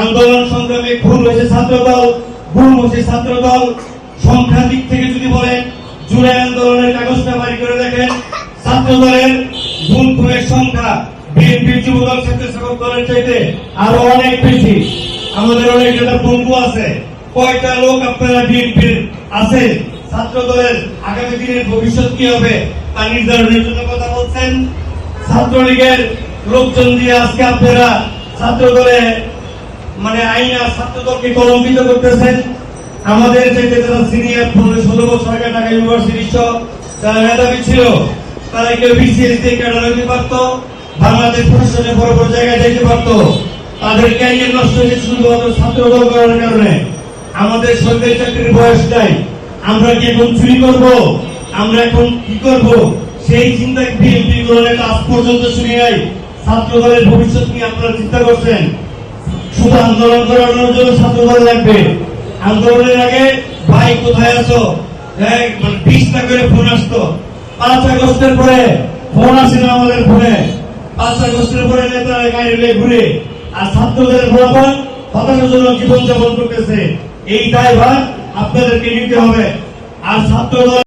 আন্দোলন সংগ্রামে খুন হয়েছে ছাত্রদল, গুম হয়েছে ছাত্রদল। সংখ্যার দিক থেকে যদি বলেন, জুলাই আন্দোলনের কাগজটা বাড়ি করে দেখেন, ছাত্রদলের গুম খুনের সংখ্যা বিএনপির যুবদল স্বেচ্ছাসেবক দলের চাইতে আরো অনেক বেশি। আমাদের অনেক নেতা বন্ধু আছে, কয়টা লোক আপনারা বিএনপির আছে ছাত্রদলের আগামী দিনের ভবিষ্যৎ কি হবে তা নির্ধারণের জন্য কথা বলছেন। ছাত্রলীগের লোকজন দিয়ে আজকে আপনারা ছাত্রদলে আইন আর ছাত্রদলকে কলঙ্কিত করতেছেন। আমাদের চাইতে যারা সিনিয়র 15-16 বছর আগে ঢাকা ইউনিভার্সিটি সহ যারা মেধাবী ছিল, তারা কেউ বিসিএস দিয়ে ক্যাডার হইতে পারত, বাংলাদেশ প্রশাসনে বড় বড় জায়গায় যেতে পারত। তাদের ক্যারিয়ার নষ্ট হয়েছে শুধুমাত্র ছাত্রদল করার কারণে। আমাদের সরকারি চাকরির বয়স নাই, আমরা কি এখন চুরি করব, আমরা এখন কি করব, সেই চিন্তা বিএনপি দলের আজ পর্যন্ত শুনি নাই। ছাত্রদলের ভবিষ্যৎ নিয়ে আপনারা চিন্তা করছেন? শুধু আন্দোলন করানোর জন্য ছাত্রদল লাগবে। আন্দোলনের আগে ভাই কোথায় আছো 20টা করে ফোন আসতো। 5 আগস্টের পরে ফোন আসে না আমাদের ফোনে। 5 আগস্টের পরে নেতারা গাড়ি ঘুরে, আর ছাত্রদের ফলাফল হতাশাজনক জীবনযাপন করতেছে। এই দায়ভার আপনাদেরকে নিতে হবে। আর ছাত্রদল